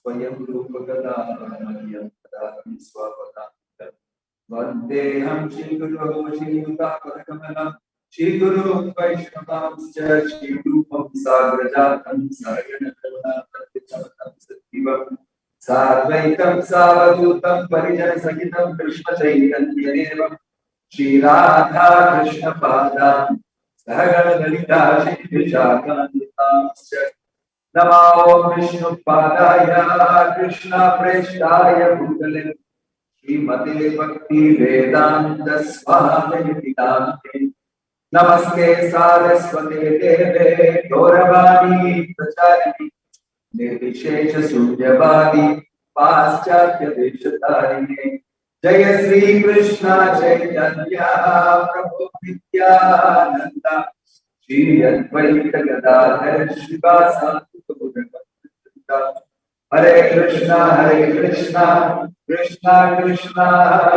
Swayam Rupagada Madhyam Tadami Swapata Vandeham Shri Guru Shri Utapakamalam Shri Guru Vaishnavamscha Shri Rupam Sagrajatam Sarayana Karuna Pratyamatam Satyivam Sarvaitam Savadutam Parijana Sahitam Krishna Chaitanyanevam Shri Radha Krishna Padam Sahagana Lalita Shri Vishakanitamscha Namo Vishnu Padaya Krishna Preshthaya Bhutale Srimate Bhakti Vedanta Swami Nidante Namaste Saraswate Deve Gauravani Pracharini Nirvishesha Sunyavadi Paschatya Deshatarine Jaya Sri Krishna Chaitanya Prabhu Nityananda Shri Advaita Gadadhar Shivasa Hare Krishna, Krishna Krishna,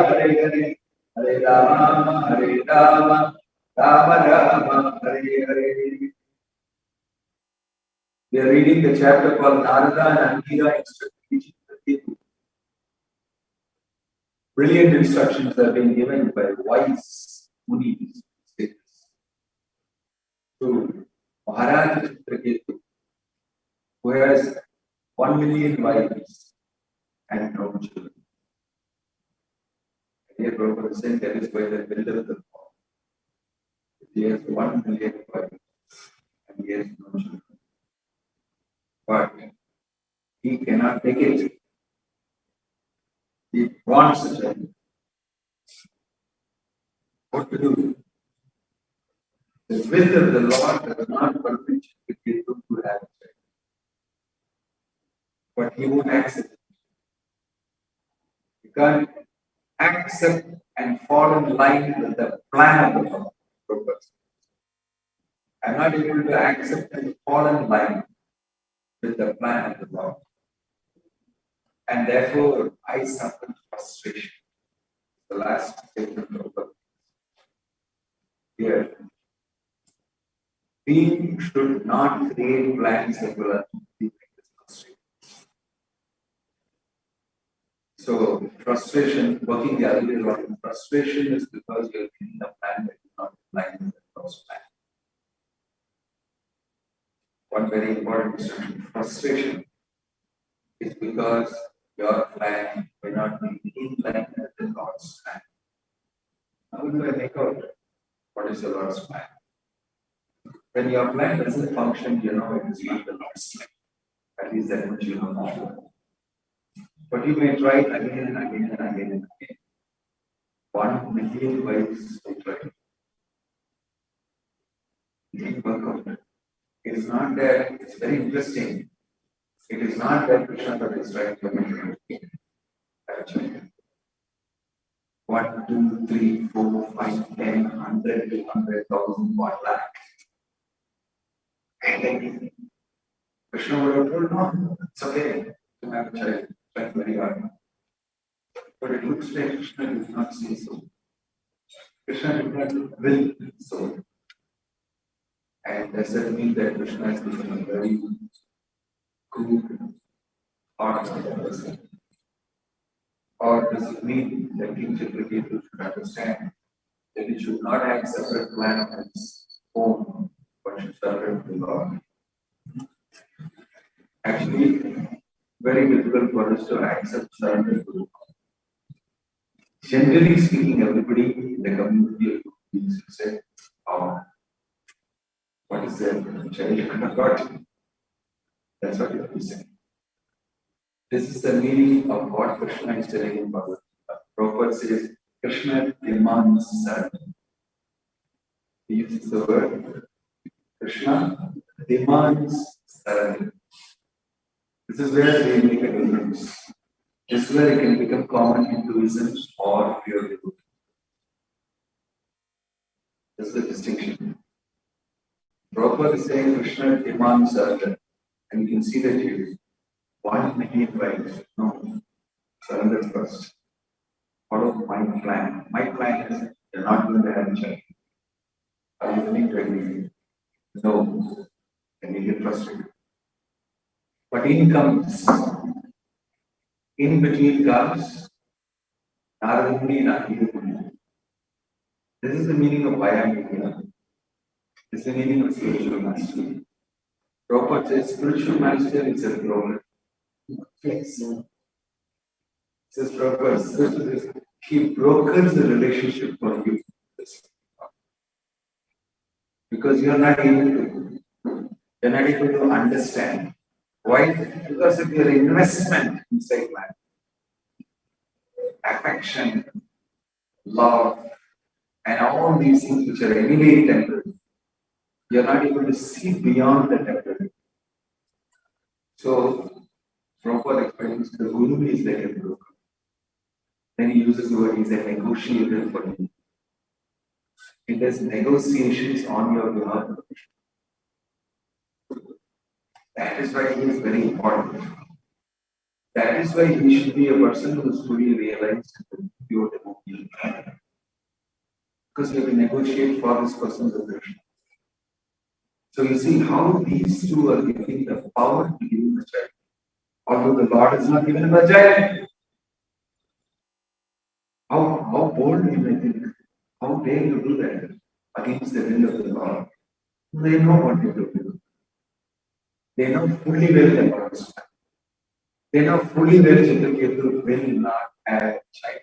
Hare Hare, Hare Rama, Rama Rama, Hare Hare. We are reading the chapter called Narada and Angira Instruction. Brilliant instructions have been given by wise Munis to Maharaj Chitraketu, who has 1 million wives and no children. Here Prabhupada is saying that is why the builder of the law. He has 1 million wives and he has no children. But he cannot take it. He wants a child. What to do? The will of the Lord does not permit Chitraketu to have a child. But he won't accept it. You can't accept and fall in line with the plan of the Lord. I'm not able to accept and fall in line with the plan of the Lord. And therefore, I suffer frustration. The last statement of the here. We should not create plans that will ultimately make us frustrated. So, frustration, working the other way around, frustration is because you're in a plan that is not in line with the Lord's plan. One very important instruction, frustration is because your plan may not be in line with the Lord's plan. How do I make out what is the Lord's plan? When your plan doesn't function, you know it is not the Lord's plan. At least that much you know for sure. But you may try it again and again and again and again. 1 million ways to try. It didn't work out. It is not that, it's very interesting. It is not that Krishna is trying to make it. Actually, 1, 2, 3, 4, 5, 10, 100, 200,000, 1 lakh. And then Krishna would have told, no, it's okay to have a child. Try very hard. But it looks like Krishna did not say so. Krishna did not will so. And does that mean that Krishna has become a very good, hearted person? Or does it mean that King Chitraketu should understand that he should not have separate plan of his own, but should surrender to the Lord? Actually, very difficult for us to accept surrender to the Lord. Generally speaking, everybody in the community of beings say, oh, what is that? Child of God? That's what you are saying. This is the meaning of what Krishna is telling in Bhagavad Gita. Prabhupada says, Krishna demands surrender. He uses the word, Krishna demands surrender. This is where they make a difference. This is where it can become common Hinduism or pure devotion. This is the distinction. Prabhupada is saying Krishna demands surrender. And you can see that here. 1 million wives. No. Surrender first. Follow my plan. My plan is you're not going to have a child. Are you willing to agree? No. Then you get frustrated. But in comes In between comes Narayani Nakhi. This is the meaning of why I'm here. This is the meaning of spiritual mastery. Prabhupada says spiritual mastery is a program. Yes. Says Prabhupada, he brokers the relationship for you. Because you're not able to understand. Why? Because of your investment inside man. Affection, love, and all these things which are anyway temporary. You're not able to see beyond the temporary. So, Prabhupada explains the Guru is like a broker. Then he uses the word, he's a negotiator for you. He does negotiations on your behalf. That is why he is very important. That is why he should be a person who is fully realized in pure devotee. Because you have to negotiate for this person's aversion. So you see how these two are giving the power to give him the child. Although the Lord has not given him a child. How bold you may think. How dare you do that against the will of the Lord? They know what they do. They know fully well the Lord's plan. They know fully well Chitraketu will not have a child.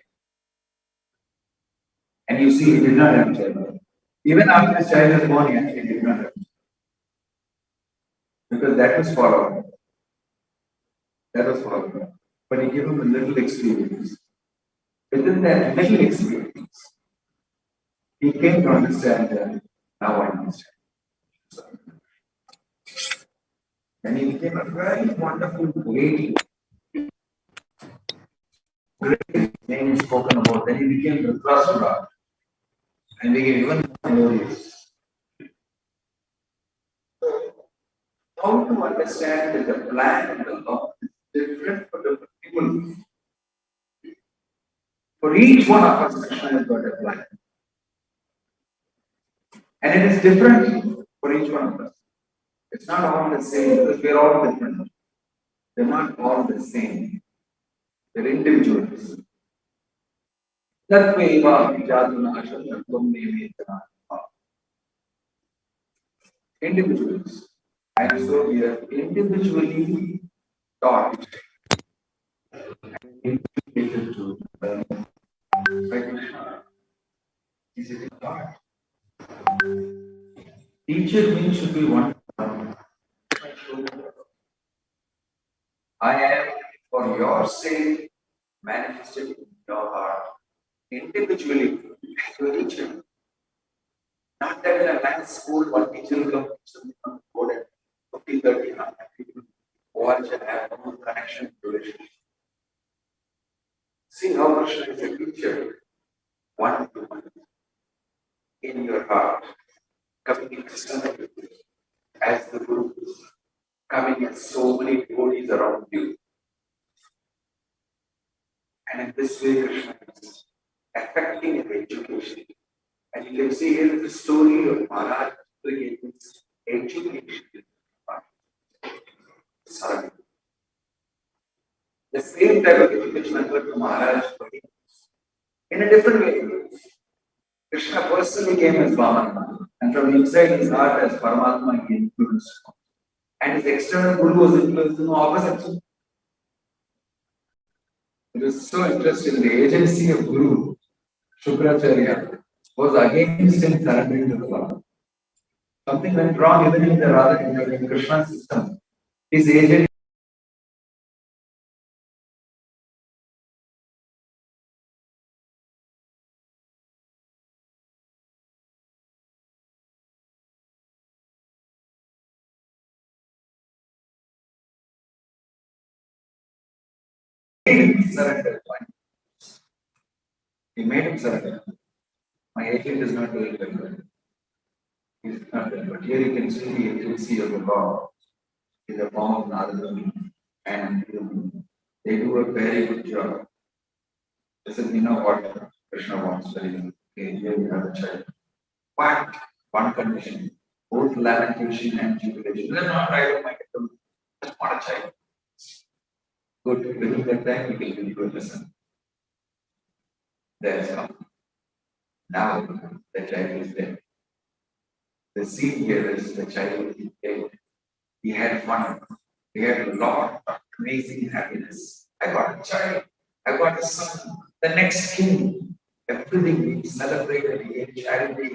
And you see, he did not have a child. Even after his child was born, he actually did not have a child. Because that was followed. That was followed. But he gave him a little experience. Within that little experience, he came to understand that now I understand. And he became a very wonderful, great name spoken about. Then he became the Dhritarashtra. And became even glorious. How to understand that the plan of the Lord is different for different people. For each one of us, Krishna has got a plan. And it is different for each one of us. It's not all the same because we're all different. They're not all the same. They're individuals. Individuals. And so we are individually taught and indicated to by Krishna. Is it taught? Teacher means should be one. I am for your sake manifested in your heart individually as your teacher. Not that in a nice school, one teacher will come to board at 50, 30, 100 people who all should have no connection to relationship. See how Krishna is a teacher, one to one, in your heart, coming externally as the Guru, coming as so many devotees around you. And in this way, Krishna is affecting your education. And you can see here the story of Maharaj Chitraketu's education. The same type of education occurred to Maharaj in a different way. Krishna personally came as Brahmacharya, and from inside his heart as Paramatma he influenced. And his external Guru was influenced in the opposite. It was so interesting. The agency of Guru, Shukracharya, was against him surrendering to the Lord. Something went wrong even in the Radha in Krishna's system. His agent made him surrender. He made him surrender. My agent is not doing well. He is not well. But here you can see the agency of the Lord in the form of Narada, and they do a very good job. They said, you know what Krishna wants very good. Okay, here we have a child. But one condition, both lamentation and jubilation. They're not right of my kingdom. Just want a child. Good. Within that time, we will give you a lesson. That's how. Now, the child is dead. The scene here is the child is dead. He had fun. He had a lot of amazing happiness. I got a child. I got a son. The next king. Everything we celebrated. He had charity,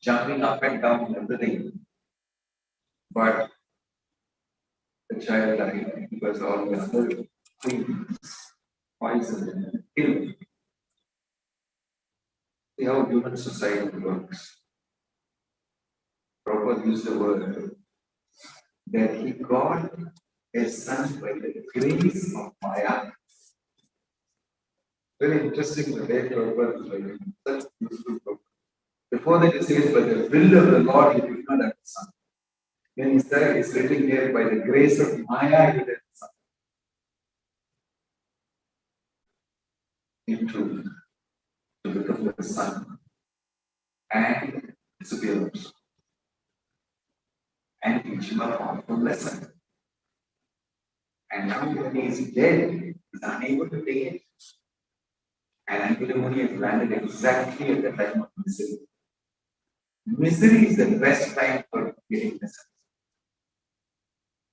jumping up and down, everything. But the child died because all the other things, poison, killed. See how human society works. Prabhupada used the word that he got a son by the grace of Maya. Very interesting the way Prabhupada is writing. Such useful book. Before that it says, by the will of the Lord he did not have a son. Then he said, it's written here, by the grace of Maya he had a son. Into to become the son. And disappears. And teach him a powerful lesson. And now when he is dead, he is unable to take it. And Angulimuni has landed exactly at the time of misery. Misery is the best time for getting lessons.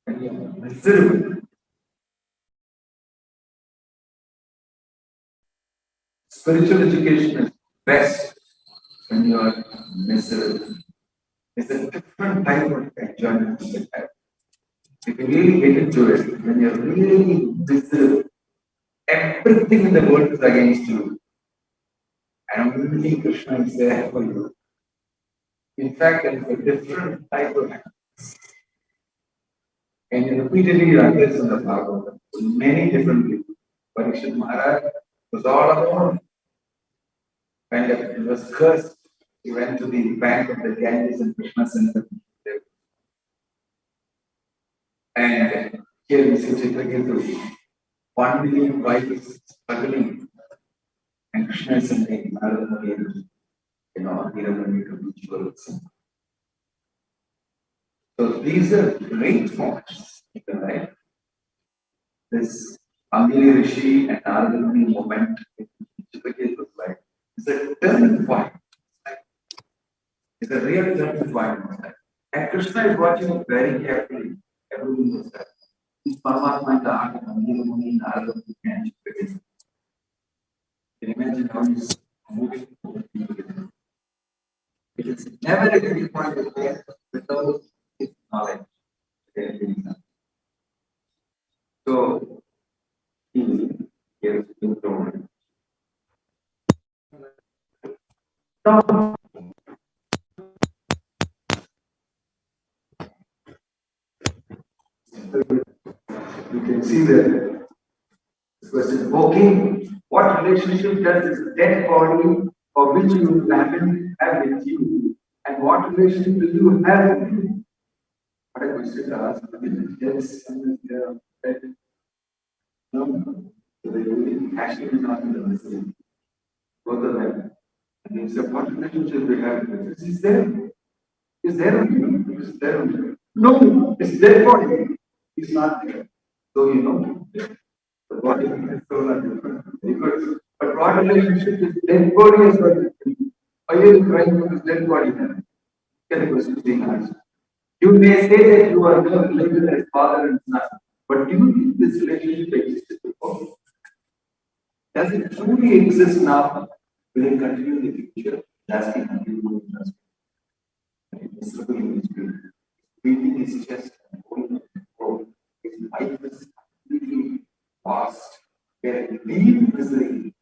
When you are miserable, spiritual education is best when you are miserable. It's a different type of enjoyment you can have. If you really get into it, when you're really miserable, everything in the world is against you. And only Krishna is there for you. In fact, there is a different type of happiness. And he repeatedly wrote this in the Bhagavatam with many different people. Parikshit Maharaj was all alone. When he was cursed, he went to the bank of the Ganges and Krishna sent him. And here we see Chitraketu, 1 million wives struggling. And Krishna is sending Narada Muni and Hiramani to teach words. So these are great forms in the life. This Angili Rishi and Narada Muni moment in Chitraketu's life is a turning point. It's a real turning point. And Krishna is watching very carefully. Everything is there. He's Paramatma in the heart of Angili Muni, Narada Muni, and Chitraketu. Can you imagine how he's moving forward? It is never a good point of life without his knowledge. So, he is intolerant. You can see that this question, O king, what relationship does this dead body for which you have with you? And what relationship do you have with you? What a question to ask. Yes, no, so they really actually not in the listening. Both of them. And he said, what relationship they have with this? Is there? Is there only? Is there only? No, it's dead body. It's not there. So you know, the body and soul are different. Because, but what relationship is dead body as well? Why are you crying for this dead body then? Can the question being asked? You may say that you are not related as father and son, but do you think this relationship existed before? Does it truly exist now? Will it continue in the future? Asking you to trust. Miserable in his spirit. Beating his chest and holding it. His life is completely lost. Where deep misery.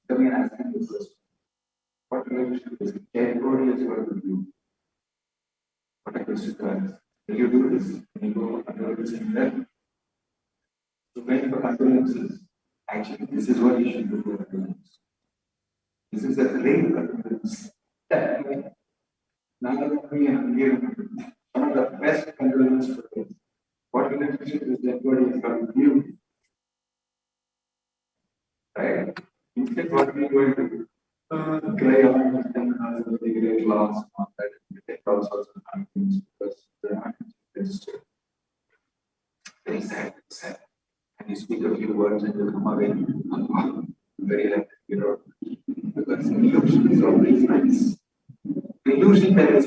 Coming and asking this question. What relationship is dead body as well with you? What a question to ask. Will you do this? Will you go condolences in them? To pay for condolences. Actually, this is what you should do for condolence. This is a great condolence. Now we have given one of the best condolences for this. What relationship is that body has got with you? Right? Instead, what we are going to do? Cry on and the great loss on that. We take all sorts of things because they are registered. Very sad, sad. and you speak a few words and you come away very like, because illusion is always nice. Illusion that is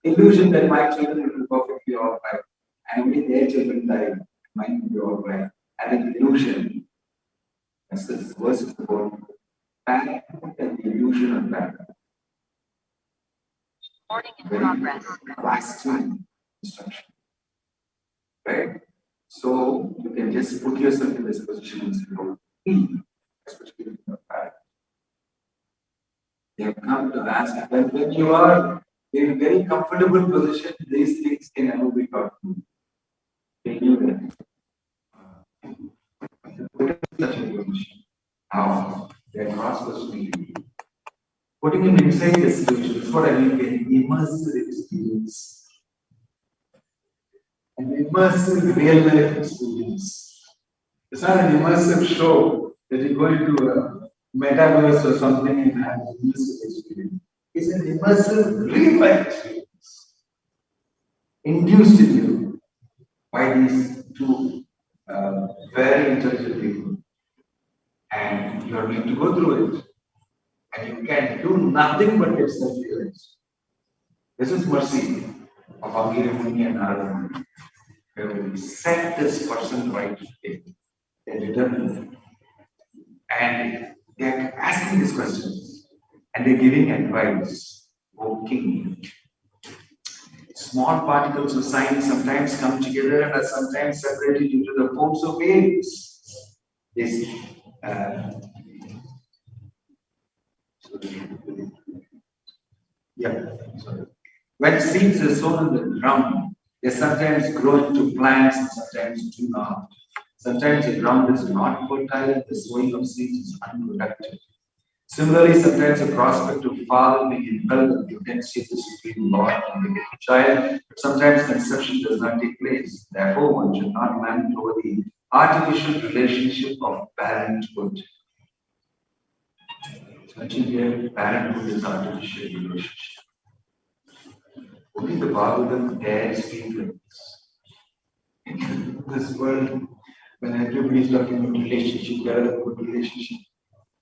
illusion that my children will be perfectly all right, and only their children die, mine will be all right. And an illusion, as this verse is about, Parenthood and the illusion of parenthood. Recording in progress. Vast instruction. Right? So you can just put yourself in this position and say, oh, especially with your parents. They have come to ask, when you are in a very comfortable position, these things can never be taught to you. They knew that. Put in such a position. Now, they are cross questioning. Putting him inside the situation is what I mean by immersive experience. An immersive real life experience. It's not an immersive show that you go into a metaverse or something and have an immersive experience. It's an immersive real life experience induced in you by these two very intelligent people. And you are going to go through it. And you can do nothing but get self-realized. This is mercy of Angiri Muni and Narada Muni. We set this person right today. They're determined. And they're asking these questions. And they're giving advice. O king. Small particles of science sometimes come together and are sometimes separated into the forms of waves. This sorry. When seeds are sown in the ground, they sometimes grow into plants and sometimes do not. Sometimes the ground is not fertile, the sowing of seeds is unproductive. Similarly, sometimes the prospect of father being impelled the potency of the Supreme Lord and the child, but sometimes conception does not take place. Therefore, one should not lament over the artificial relationship of parenthood. Mentioned here, parenthood is artificial relationship. Only the Bhagavatam dares speak like this. In this world, when everybody is talking about relationship, there are good relationship,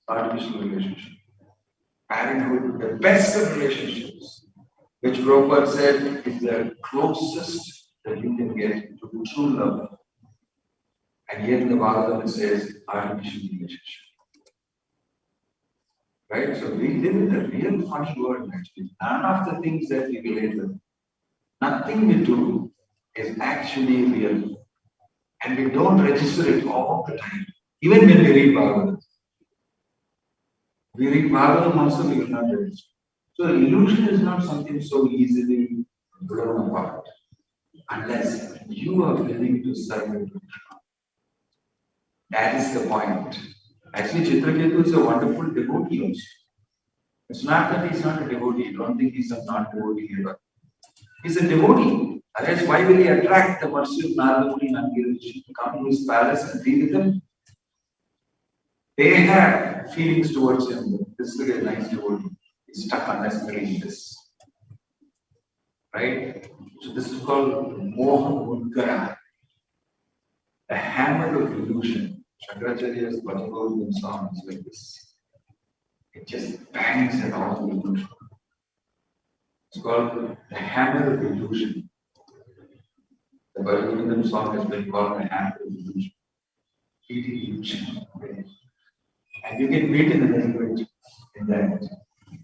artificial relationship. Parenthood, the best of relationships, which Prabhupada said is the closest that you can get to true love. And yet the Bhagavatam says artificial relationship. Right? So we live in a real funny world actually. None of the things that we relate with, nothing we do is actually real. And we don't register it all the time. Even when we read Bhagavatam. We read Bhagavatam also, we will not register. So illusion is not something so easily blown apart. Unless you are willing to surrender. That is the point. Actually, Chitraketu is a wonderful devotee also. It's not that he's not a devotee. Don't think he's a non-devotee ever. He's a devotee. Otherwise, why will he attract the mercy of Narada Muni and Angiri to come to his palace and be with him? They have feelings towards him. This is a nice devotee. He's stuck unnecessarily in this. Right? So this is called Moha Mudgara. The hammer of illusion. Shankaracharya's Bhagavatam song is like this. It just bangs at all the illusion. It's called the hammer of illusion. The Bhagavatam song has been called the hammer of illusion. Beating illusion. And you can beat it a little bit in that.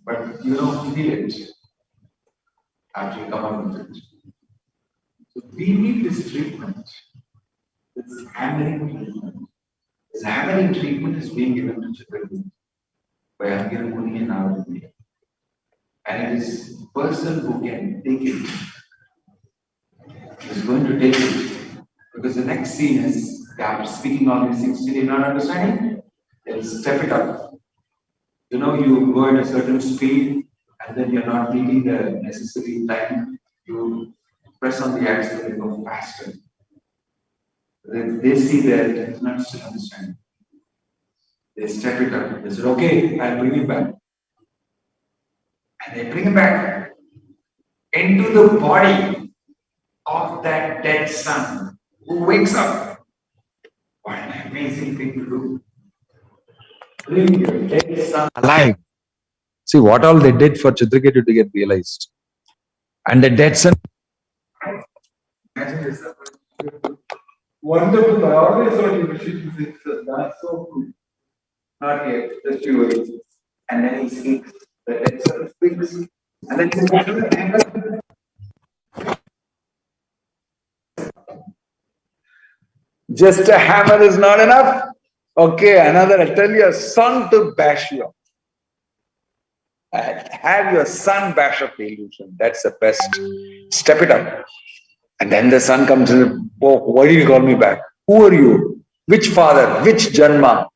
But you don't feel it after you come up with it. So we need this treatment. This hammering treatment. This hammering treatment is being given to children by Angiri Muni and Narada Muni. And it is the person who can take it is going to take it. Because the next scene is, after speaking all these things, still you're not understanding, they'll step it up. You know, you go at a certain speed and then you're not meeting the necessary time, you press on the accelerator and go faster. They see that it's not still understanding. They step it up. They said, okay, I'll bring it back. And they bring it back into the body of that dead son who wakes up. What an amazing thing to do. Bring your dead son alive. See what all they did for Chitraketu to get realized. And the dead son. Imagine this. Wonderful. I always thought you should that's so cool. Not yet, just you wait. And then he speaks. The dead son speaks. And then he says, just a hammer is not enough. Okay, another, I tell your son to bash you. Have your son bash up the illusion. That's the best. Step it up. And then the son comes in, oh, why did you call me back? Who are you? Which father? Which Janma?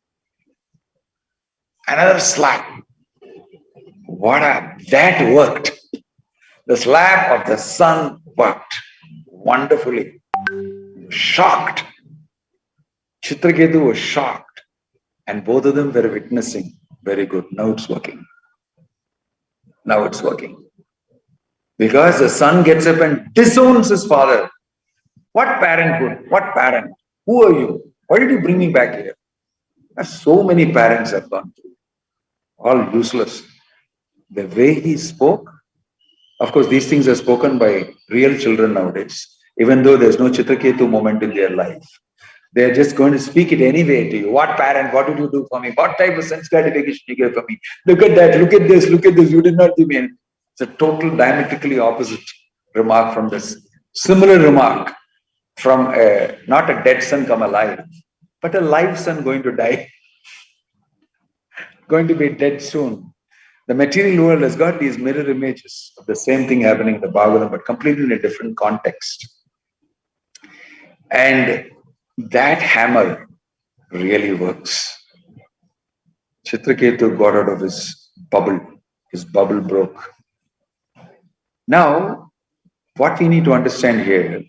Another slap. That worked. The slap of the son worked wonderfully. Shocked. Chitraketu was shocked. And both of them were witnessing. Very good. Now it's working. Now it's working. Because the son gets up and disowns his father. What parenthood? What parent? Who are you? Why did you bring me back here? So many parents have gone through. All useless. The way he spoke, of course, these things are spoken by real children nowadays, even though there's no Chitraketu moment in their life. They're just going to speak it anyway to you. What parent? What did you do for me? What type of sense gratification you gave for me? Look at that. Look at this. Look at this. You did not give me anything. It's a total diametrically opposite remark from this. Similar remark from not a dead son come alive, but a live son going to die. Going to be dead soon. The material world has got these mirror images of the same thing happening in the Bhagavatam, but completely in a different context. And that hammer really works. Chitraketu got out of his bubble. His bubble broke. Now, what we need to understand here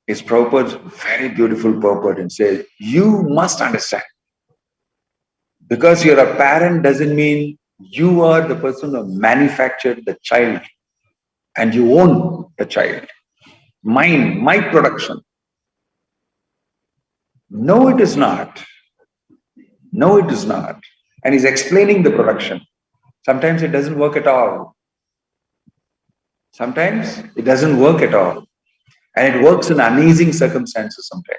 is Prabhupada's very beautiful purport and says, you must understand. Because you're a parent doesn't mean you are the person who manufactured the child and you own the child. Mine, my production. No, it is not. No, it is not. And he's explaining the production. Sometimes it doesn't work at all. Sometimes it doesn't work at all. And it works in amazing circumstances sometimes.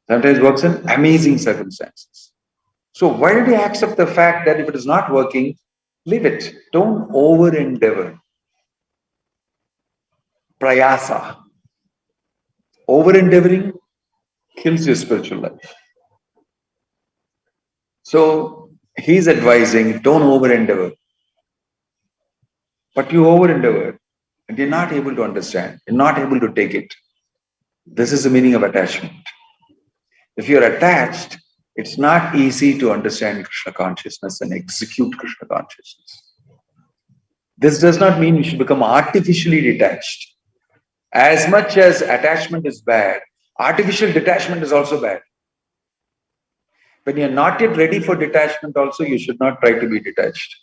Sometimes it works in amazing circumstances. So why did he accept the fact that if it is not working, leave it. Don't over-endeavor. Prayasa. Over-endeavoring kills your spiritual life. So he's advising, don't over-endeavor. But you over-endeavor and you're not able to understand. You're not able to take it. This is the meaning of attachment. If you're attached, it's not easy to understand Krishna consciousness and execute Krishna consciousness. This does not mean you should become artificially detached. As much as attachment is bad, artificial detachment is also bad. When you're not yet ready for detachment also, you should not try to be detached.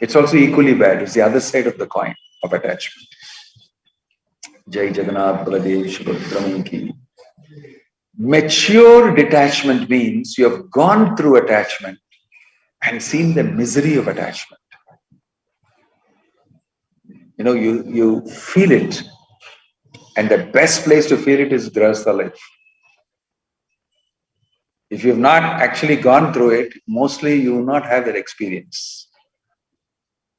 It's also equally bad. It's the other side of the coin of attachment. Jai Jagannath Baladev Subhadram Ki. Mature detachment means you have gone through attachment and seen the misery of attachment. You know, you feel it. And the best place to feel it is Grihastha life. If you have not actually gone through it, mostly you will not have that experience.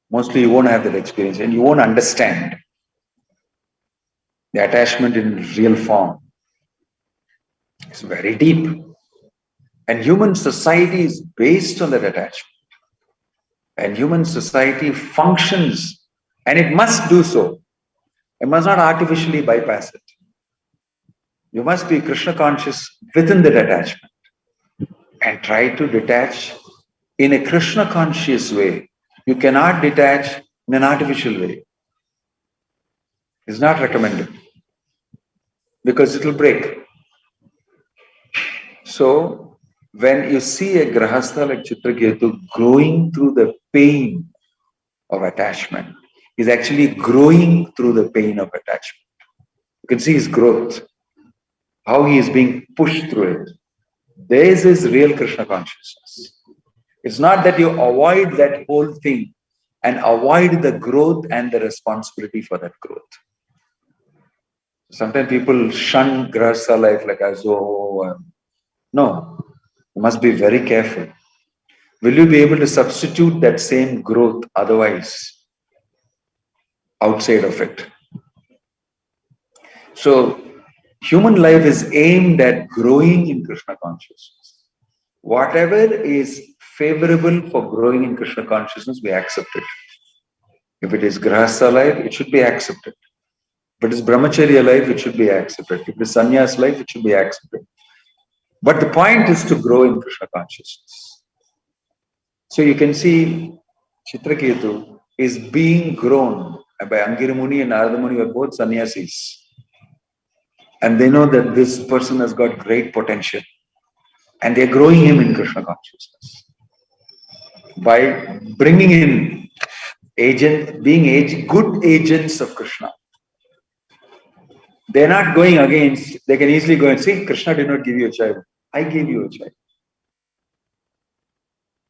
Mostly you won't have that experience and you won't understand the attachment in real form. It's very deep. And human society is based on that attachment. And human society functions, and it must do so. It must not artificially bypass it. You must be Krishna conscious within that attachment and try to detach in a Krishna conscious way. You cannot detach in an artificial way. It's not recommended because it will break. So, when you see a Grihastha like Chitraketu growing through the pain of attachment, he's actually growing through the pain of attachment. You can see his growth. how he is being pushed through it. This is real Krishna consciousness. It's not that you avoid that whole thing and avoid the growth and the responsibility for that growth. Sometimes people shun grahastha life like as though, no, you must be very careful. Will you be able to substitute that same growth otherwise outside of it? So, human life is aimed at growing in Krishna consciousness. Whatever is favorable for growing in Krishna consciousness, we accept it. If it is grahastha life, it should be accepted. If it is brahmacharya life, it should be accepted. If it is sannyas life, it should be accepted. But the point is to grow in Krishna consciousness. So you can see Chitraketu is being grown by Angira Muni and Narada Muni are both sannyasis. And they know that this person has got great potential. And they're growing him in Krishna consciousness. By bringing in good agents of Krishna. They're not going against, they can easily go and say, Krishna did not give you a child. I gave you a child.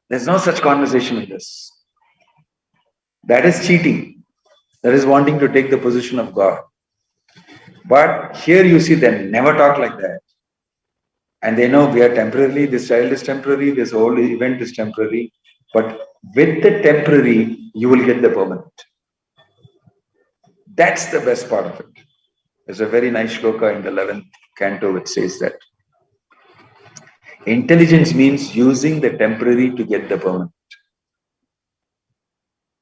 There's no such conversation in this. That is cheating. That is wanting to take the position of God. But here you see them never talk like that. And they know we are temporary, this child is temporary, this whole event is temporary. But with the temporary, you will get the permanent. That's the best part of it. There's a very nice shloka in the 11th canto which says that intelligence means using the temporary to get the permanent.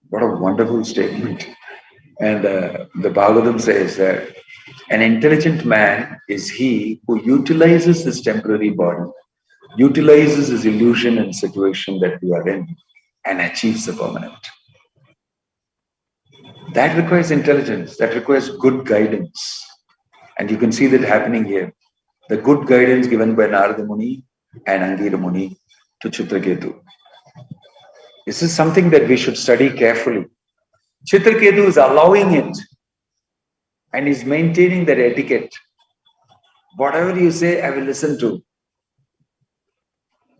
What a wonderful statement. And the Bhagavatam says that an intelligent man is he who utilizes his temporary body, utilizes his illusion and situation that we are in, and achieves the permanent. That requires intelligence, that requires good guidance. And you can see that happening here. The good guidance given by Narada Muni and Angira Muni to Chitraketu. This is something that we should study carefully. Chitraketu is allowing it and is maintaining that etiquette. Whatever you say, I will listen to.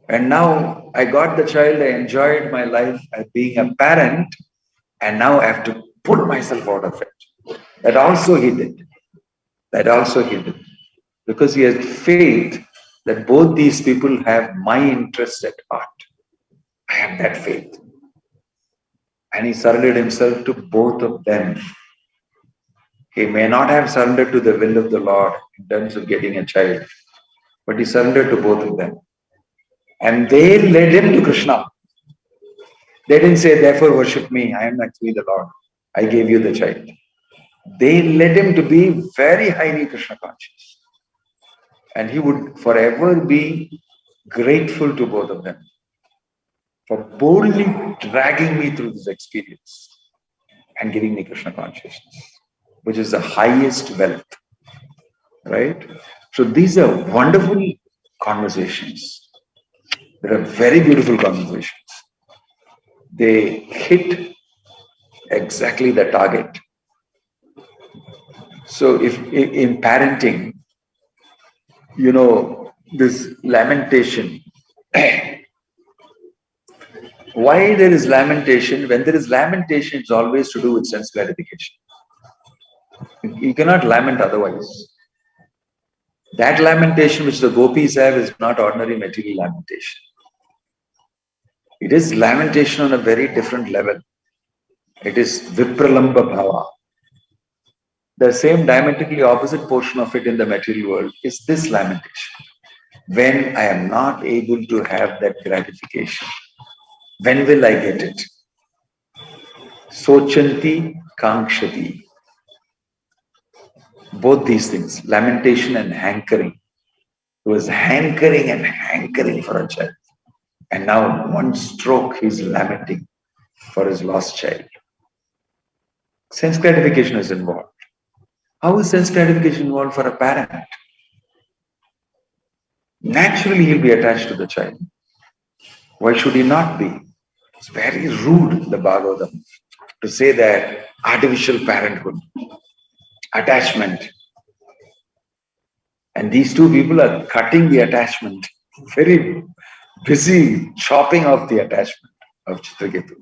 And now I got the child, I enjoyed my life as being a parent, and now I have to put myself out of it. That also he did. Because he has faith that both these people have my interest at heart. I have that faith. And he surrendered himself to both of them. He may not have surrendered to the will of the Lord in terms of getting a child, but he surrendered to both of them. And they led him to Krishna. They didn't say, therefore worship me, I am actually the Lord. I gave you the child. They led him to be very highly Krishna conscious. And he would forever be grateful to both of them for boldly dragging me through this experience and giving me Krishna consciousness, which is the highest wealth. Right? So these are wonderful conversations. They are very beautiful conversations. They hit exactly the target. So if in parenting, this lamentation, why there is lamentation? When there is lamentation, it's always to do with sense gratification. You cannot lament otherwise. That lamentation which the gopis have is not ordinary material lamentation. It is lamentation on a very different level. It is vipralamba bhava. The same diametrically opposite portion of it in the material world is this lamentation. When I am not able to have that gratification, when will I get it? Sochanti, kankshati. Both these things, lamentation and hankering. He was hankering for a child. And now one stroke he's lamenting for his lost child. Sense gratification is involved. How is sense gratification involved for a parent? Naturally, he'll be attached to the child. Why should he not be? It's very rude, the Bhagavatam, to say that artificial parenthood, attachment. And these two people are cutting the attachment, very busy chopping off the attachment of Chitraketu.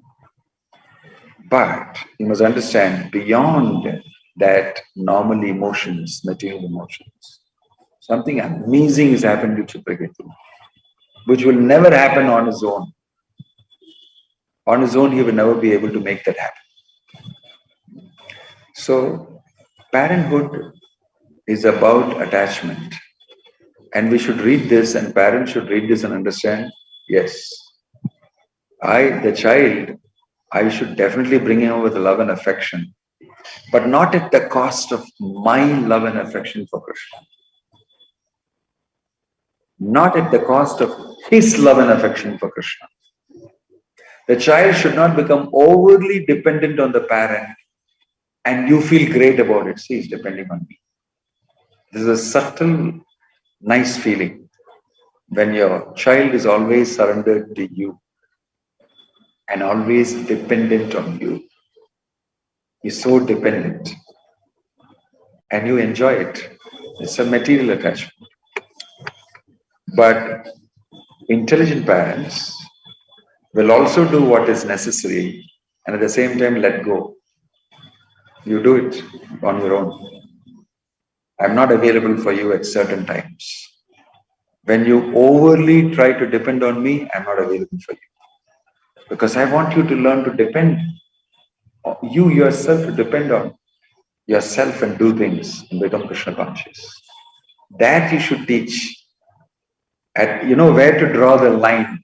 But you must understand, beyond that normal emotions, material emotions, something amazing has happened to Chitraketu, which will never happen on his own. On his own, he will never be able to make that happen. So, parenthood is about attachment. And we should read this, and parents should read this and understand, yes, the child, I should definitely bring him up with love and affection, but not at the cost of my love and affection for Krishna. Not at the cost of his love and affection for Krishna. The child should not become overly dependent on the parent and you feel great about it. See, he's depending on me. This is a subtle, nice feeling when your child is always surrendered to you and always dependent on you. He's so dependent and you enjoy it. It's a material attachment. But intelligent parents will also do what is necessary and at the same time let go. You do it on your own. I'm not available for you at certain times. When you overly try to depend on me, I'm not available for you. Because I want you to learn to depend on you yourself, to depend on yourself and do things and become Krishna conscious. That you should teach. You know where to draw the line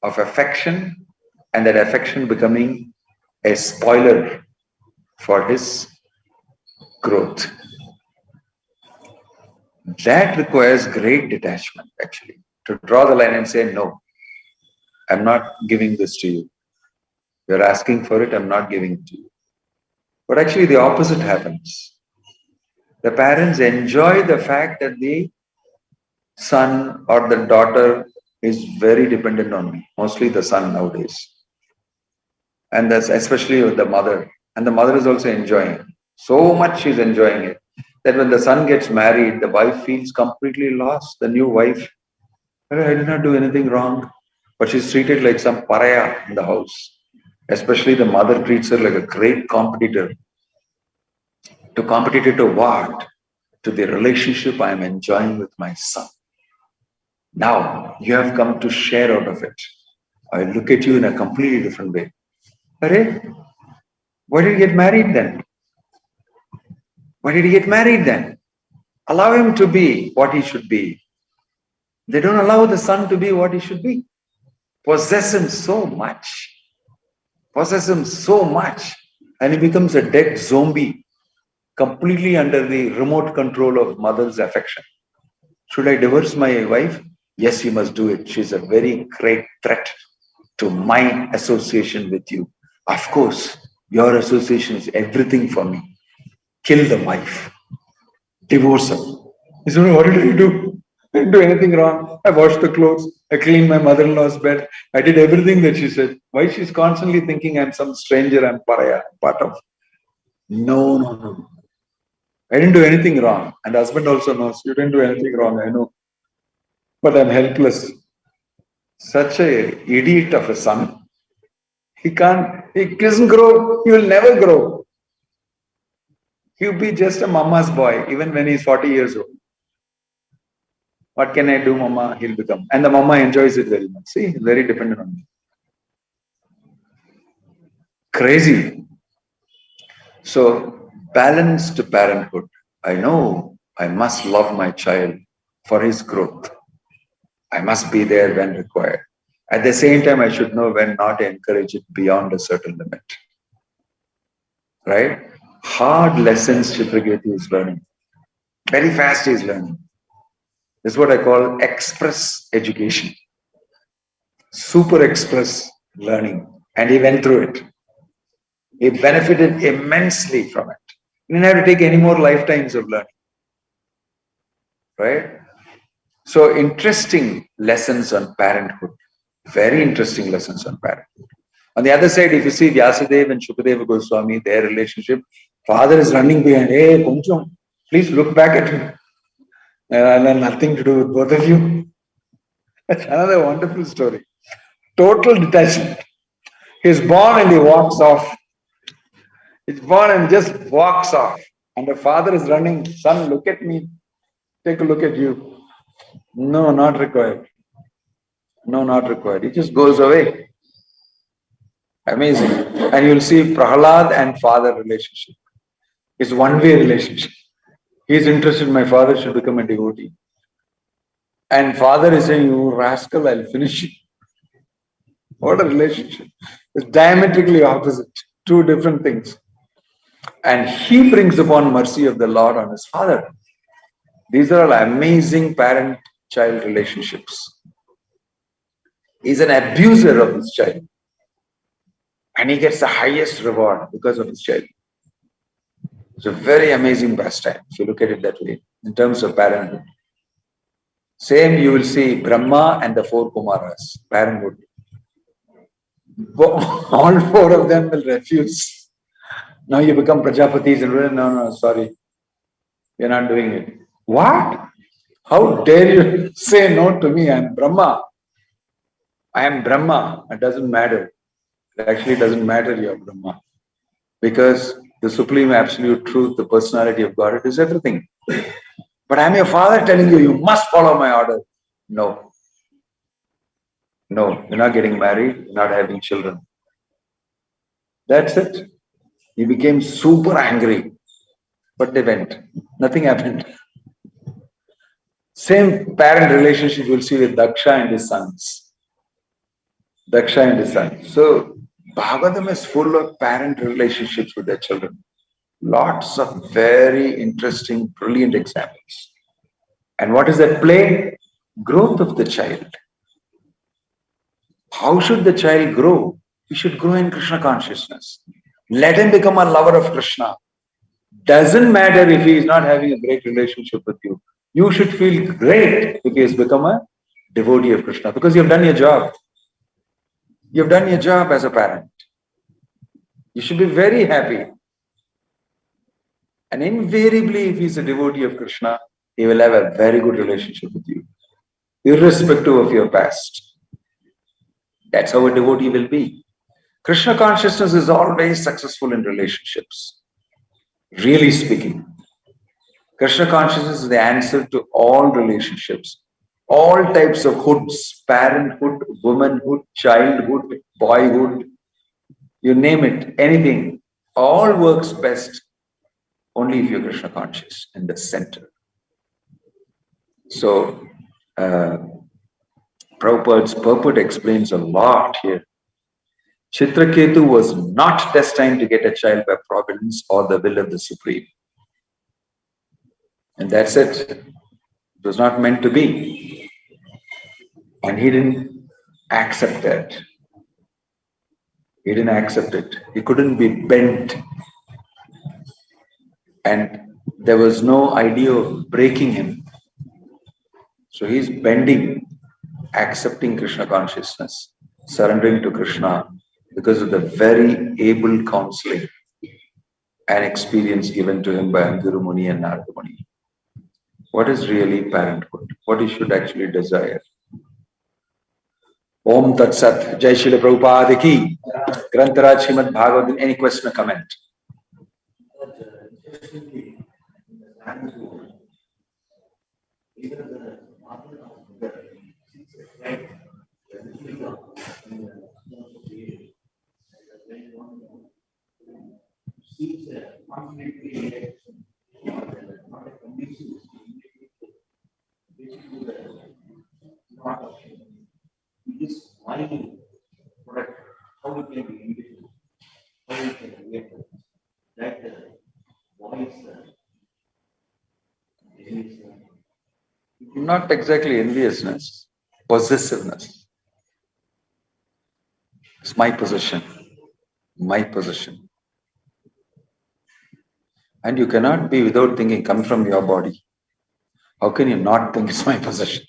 of affection and that affection becoming a spoiler for his growth. That requires great detachment, actually, to draw the line and say, no, I'm not giving this to you. You're asking for it, I'm not giving it to you. But actually, the opposite happens. The parents enjoy the fact that the son or the daughter is very dependent on me, mostly the son nowadays. And that's especially with the mother. And the mother is also enjoying it. So much she's enjoying it that when the son gets married, the wife feels completely lost. The new wife, I did not do anything wrong. But she's treated like some pariah in the house. Especially the mother treats her like a great competitor. To competitor to what? To the relationship I am enjoying with my son. Now you have come to share out of it. I look at you in a completely different way. Arey, why did you get married then? Why did he get married then? Allow him to be what he should be. They don't allow the son to be what he should be. Possess him so much. Possess him so much. And he becomes a dead zombie, completely under the remote control of mother's affection. Should I divorce my wife? Yes, you must do it. She's a very great threat to my association with you. Of course, your association is everything for me. Kill the wife. Divorce her. He said, what did you do? I didn't do anything wrong. I washed the clothes. I cleaned my mother-in-law's bed. I did everything that she said. Why she's constantly thinking I'm some stranger, I'm pariah, part of. No. I didn't do anything wrong. And the husband also knows, you didn't do anything wrong, I know. But I'm helpless. Such an idiot of a son. He doesn't grow. He will never grow. He'll be just a mama's boy, even when he's 40 years old. What can I do, mama? He'll become. And the mama enjoys it very much. See, he's very dependent on me. Crazy. So, balanced parenthood. I know I must love my child for his growth. I must be there when required. At the same time, I should know when not to encourage it beyond a certain limit. Right? Hard lessons Chitraketu is learning. Very fast he is learning. This is what I call express education. Super express learning. And he went through it. He benefited immensely from it. He didn't have to take any more lifetimes of learning. Right? So interesting lessons on parenthood. Very interesting lessons on parenthood. On the other side, if you see Vyasadeva and Shukadeva Goswami, their relationship, father is running behind, hey, Kunchum, please look back at him. And nothing to do with both of you. That's another wonderful story. Total detachment. He's born and he walks off. He's born and just walks off. And the father is running, son, look at me. Take a look at you. No, not required. No, not required. He just goes away. Amazing. And you'll see Prahlad and father relationship. It's one-way relationship. He's interested, my father should become a devotee. And father is saying, you rascal, I'll finish you. What a relationship. It's diametrically opposite. Two different things. And he brings upon mercy of the Lord on his father. These are all amazing parent-child relationships. He's an abuser of his child. And he gets the highest reward because of his child. It's a very amazing pastime, if you look at it that way, in terms of parenthood. Same, you will see Brahma and the four Kumaras, parenthood. All four of them will refuse. Now you become Prajapatis and no, sorry, you're not doing it. What? How dare you say no to me? I am Brahma. I am Brahma. It doesn't matter. It actually doesn't matter you're Brahma. Because the supreme absolute truth, the personality of God, it is everything. But I'm your father telling you, you must follow my order. No. No, you're not getting married, you're not having children. That's it. He became super angry. But they went. Nothing happened. Same parent relationship you'll see with Daksha and his sons. Daksha and his sons. So Bhagavatam is full of parent relationships with their children. Lots of very interesting, brilliant examples. And what is at play? Growth of the child. How should the child grow? He should grow in Krishna consciousness. Let him become a lover of Krishna. Doesn't matter if he is not having a great relationship with you. You should feel great if he has become a devotee of Krishna because you've done your job. You've done your job as a parent. You should be very happy. And invariably, if he's a devotee of Krishna, he will have a very good relationship with you, irrespective of your past. That's how a devotee will be. Krishna consciousness is always successful in relationships. Really speaking, Krishna consciousness is the answer to all relationships, all types of hoods, parenthood, womanhood, childhood, boyhood, you name it, anything, all works best only if you're Krishna conscious in the center. So, Prabhupada's purport explains a lot here. Chitraketu was not destined to get a child by providence or the will of the Supreme. And that's it. It was not meant to be. And he didn't accept that. He didn't accept it. He couldn't be bent. And there was no idea of breaking him. So he's bending, accepting Krishna consciousness, surrendering to Krishna because of the very able counseling and experience given to him by Anguru Muni and Narada Muni. What is really parenthood? What he should actually desire? Om Tat Sat, Jai Srila Prabhupada Ki, Grantaraj Srimad Bhagavatam. Any question or comment? Not exactly enviousness, possessiveness. It's my possession. My possession. And you cannot be without thinking, come from your body. How can you not think it's my possession?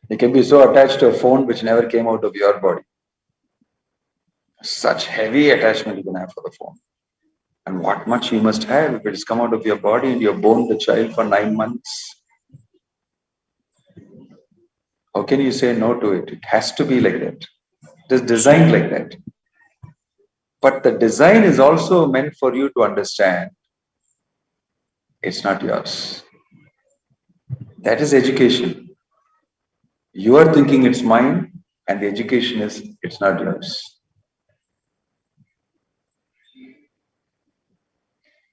You can be so attached to a phone which never came out of your body. Such heavy attachment you can have for the phone. And what much you must have if it has come out of your body and you have borne the child for 9 months. How can you say no to it? It has to be like that. It is designed like that. But the design is also meant for you to understand it's not yours. That is education. You are thinking it's mine, and the education is it's not yours.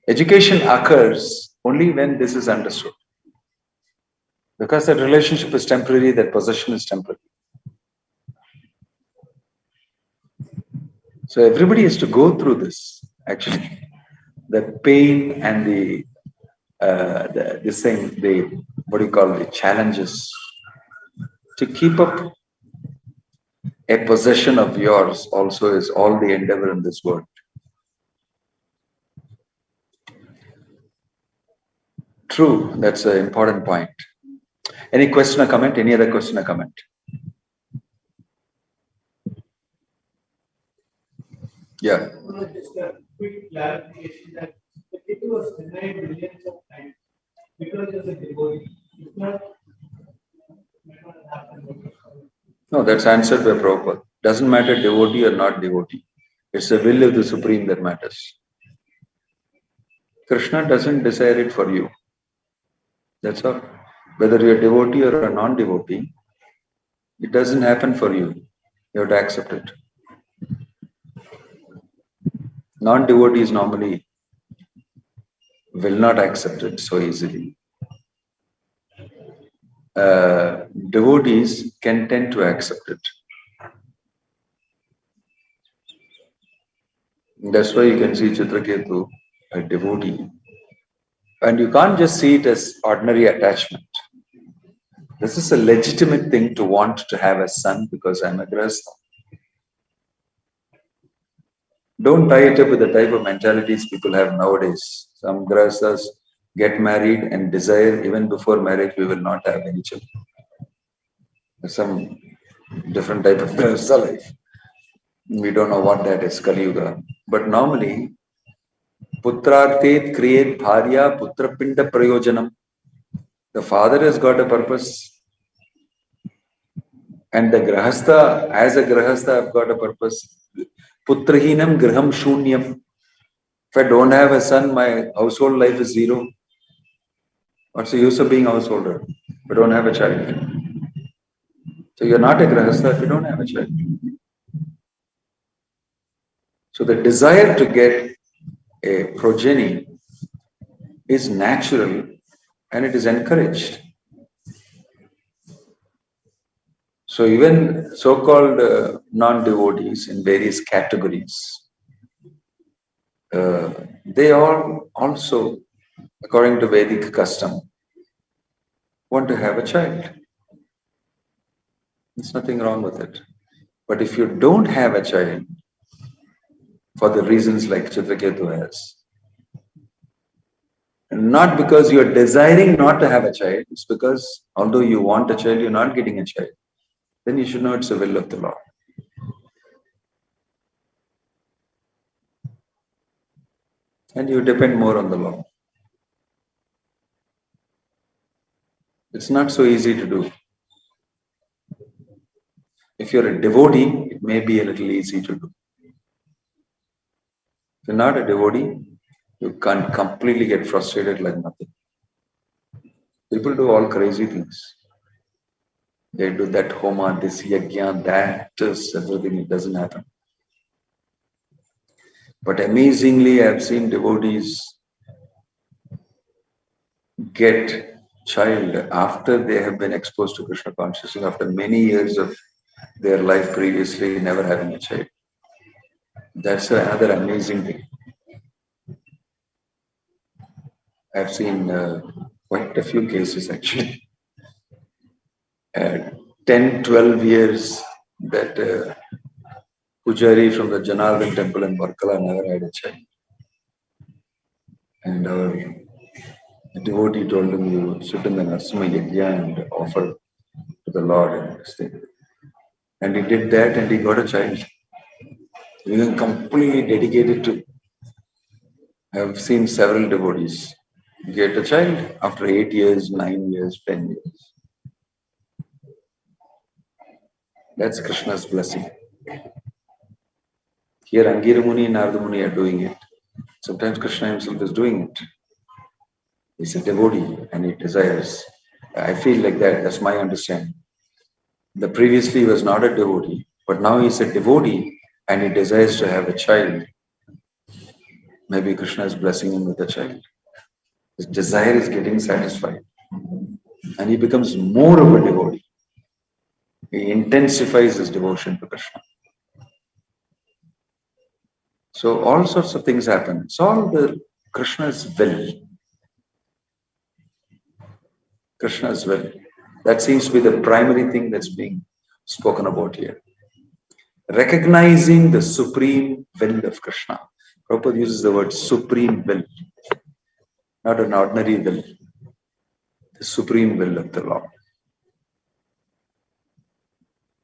Education occurs only when this is understood. Because that relationship is temporary, that possession is temporary. So everybody has to go through this, actually. The pain and the what do you call the challenges to keep up a possession of yours also is all the endeavor in this world. True, that's an important point. Any question or comment? Any other question or comment? Yeah. Just a quick clarification that the kid was denied millions of times because he was a devotee. If not, might not have happened. No, that's answered by Prabhupada. Doesn't matter devotee or not devotee. It's the will of the Supreme that matters. Krishna doesn't desire it for you. That's all. Whether you're a devotee or a non-devotee, it doesn't happen for you. You have to accept it. Non-devotees normally will not accept it so easily. Devotees can tend to accept it. That's why you can see Chitraketu, a devotee. And you can't just see it as ordinary attachment. This is a legitimate thing to want to have a son because I'm a grahastha. Don't tie it up with the type of mentalities people have nowadays. Some grahasthas get married and desire even before marriage we will not have any children. Some different type of grahastha life. We don't know what that is, Kali Yuga. But normally, Putrarthet create bharya putra pinda prayojanam. The father has got a purpose. And the grahastha, as a grahastha, I've got a purpose. Putrahinam graham shunyam. If I don't have a son, my household life is zero. What's the use of being a householder if you don't have a child? So you're not a grahastha if you don't have a child. So the desire to get a progeny is natural and it is encouraged. So even so-called non-devotees in various categories, they all also, according to Vedic custom, want to have a child. There's nothing wrong with it. But if you don't have a child, for the reasons like Chitraketu has, not because you're desiring not to have a child, it's because although you want a child, you're not getting a child, then you should know it's the will of the Lord. And you depend more on the law. It's not so easy to do. If you're a devotee, it may be a little easy to do. If you're not a devotee, you can't completely get frustrated like nothing. People do all crazy things. They do that homa, this yajna, that, this, everything. It doesn't happen. But amazingly, I've seen devotees get child after they have been exposed to Krishna consciousness, after many years of their life previously never having a child. That's another amazing thing. I've seen quite a few cases actually. 10, 12 years that Pujari from the Janardhan temple in Varkala never had a child. And our devotee told him, you sit in the Narsima Yajna and offer to the Lord and this thing. And he did that and he got a child. He was completely dedicated to. I have seen several devotees get a child after 8 years, 9 years, 10 years. That's Krishna's blessing. Here Angira Muni and Narada Muni are doing it. Sometimes Krishna himself is doing it. He's a devotee and he desires. I feel like that. That's my understanding. The previously he was not a devotee, but now he's a devotee and he desires to have a child. Maybe Krishna is blessing him with a child. His desire is getting satisfied. And he becomes more of a devotee. He intensifies his devotion to Krishna. So all sorts of things happen. It's all the Krishna's will. Krishna's will. That seems to be the primary thing that's being spoken about here. Recognizing the supreme will of Krishna. Prabhupada uses the word supreme will, not an ordinary will. The supreme will of the Lord.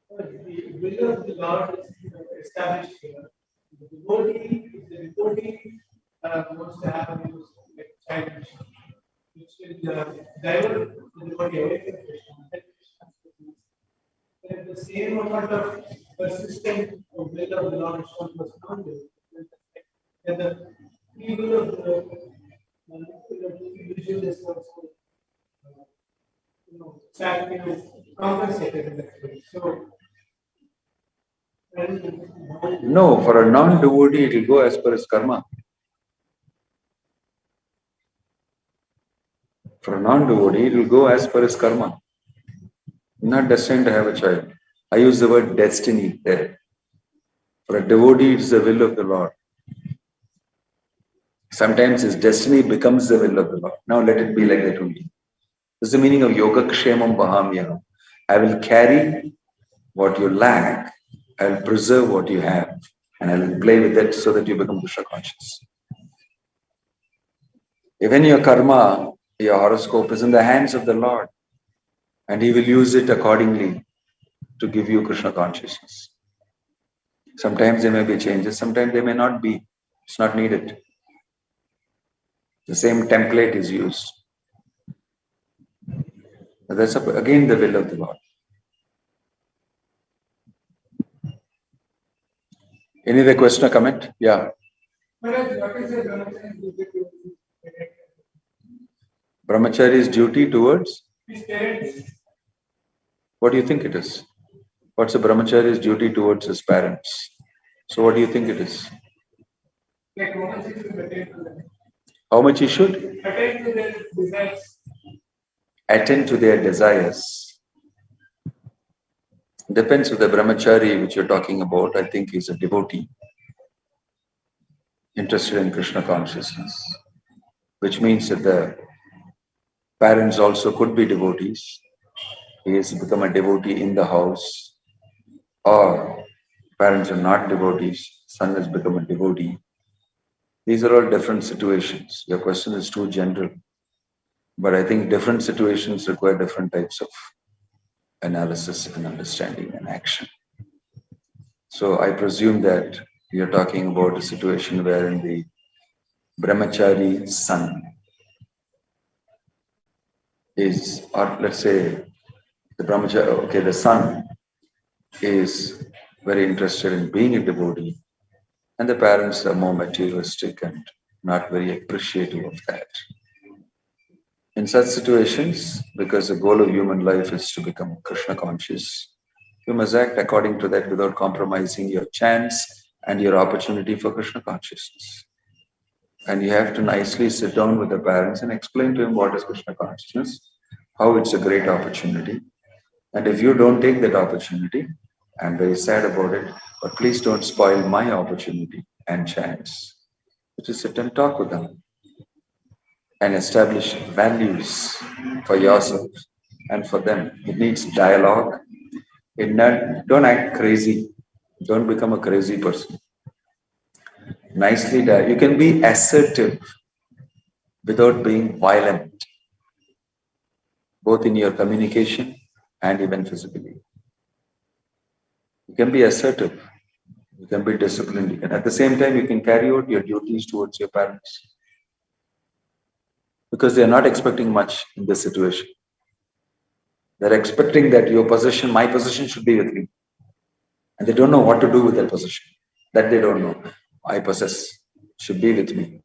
The will of the Lord is established here. The devotee wants to have a child, which will divert the devotee away from Krishna. Then the same amount of persistent will of the Lord was found. Then the evil of the individual is also compensated in that way. So, no, for a non-devotee, it will go as per his karma. For a non-devotee, it will go as per his karma. Not destined to have a child. I use the word destiny there. For a devotee, it's the will of the Lord. Sometimes his destiny becomes the will of the Lord. Now let it be like that only. This is the meaning of yoga kshemam vahamya. I will carry what you lack. I will preserve what you have. And I will play with it so that you become Krishna conscious. Even your karma, your horoscope is in the hands of the Lord. And He will use it accordingly to give you Krishna consciousness. Sometimes there may be changes, sometimes there may not be. It's not needed. The same template is used. But that's again the will of the Lord. Any other question or comment? Yeah. Brahmacharya's duty towards? What do you think it is? What's a brahmacharya's duty towards his parents? So what do you think it is? How much he should? attend to their desires. Attend to their desires. Depends on the brahmachari which you're talking about. I think he's a devotee, interested in Krishna consciousness, which means that the parents also could be devotees. He has become a devotee in the house, or parents are not devotees, son has become a devotee. These are all different situations. Your question is too general. But I think different situations require different types of analysis and understanding and action. So I presume that you're talking about a situation wherein the brahmachari son is, or let's say the brahmachari, okay, the son is very interested in being a devotee, and the parents are more materialistic and not very appreciative of that. In such situations, because the goal of human life is to become Krishna conscious, you must act according to that without compromising your chance and your opportunity for Krishna consciousness. And you have to nicely sit down with the parents and explain to him what is Krishna consciousness, how it's a great opportunity. And if you don't take that opportunity, I'm very sad about it, but please don't spoil my opportunity and chance. Just sit and talk with them and establish values for yourself and for them. It needs dialogue. Don't act crazy. Don't become a crazy person. Nicely done. You can be assertive without being violent, both in your communication and even physically. You can be assertive. You can be disciplined. You can, at the same time, you can carry out your duties towards your parents, because they are not expecting much in this situation. They're expecting that your possession, my possession should be with you. And they don't know what to do with that possession. That they don't know. I possess, should be with me.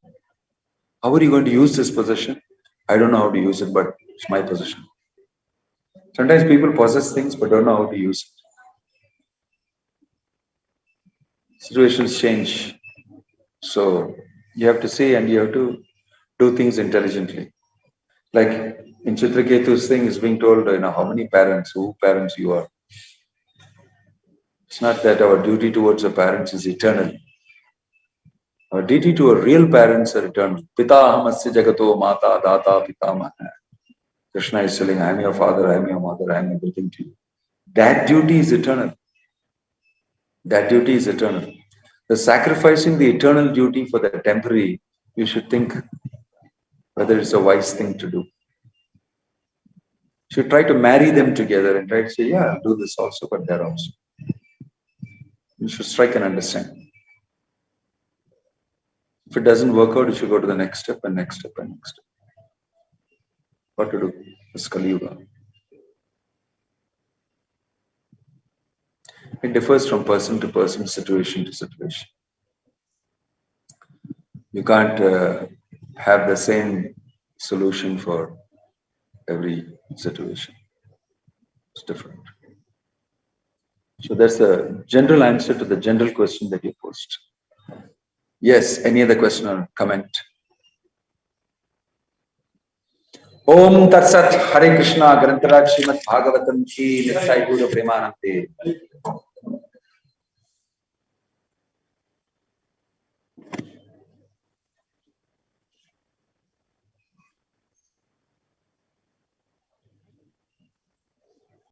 How are you going to use this possession? I don't know how to use it, but it's my possession. Sometimes people possess things but don't know how to use it. Situations change. So you have to see and you have to do things intelligently. Like in Chitraketu's thing is being told, how many parents, who parents you are. It's not that our duty towards our parents is eternal. Our duty to our real parents are eternal. Pita ahamasya jagato mata data pitamaha. Krishna is telling, I am your father, I am your mother, I am everything to you. That duty is eternal. That duty is eternal. The sacrificing the eternal duty for the temporary, you should think whether it's a wise thing to do. You should try to marry them together and try to say, yeah, I'll do this also, but there also. You should strike an understanding. If it doesn't work out, you should go to the next step and next step and next step. What to do? It's Kali Yuga. It differs from person to person, situation to situation. You can't have the same solution for every situation. It's different. So that's the general answer to the general question that you posed. Yes, any other question or comment? Om Tat Sat Hare Krishna Grantaraj Srimad Bhagavatam Ki Nithai Guru Premanande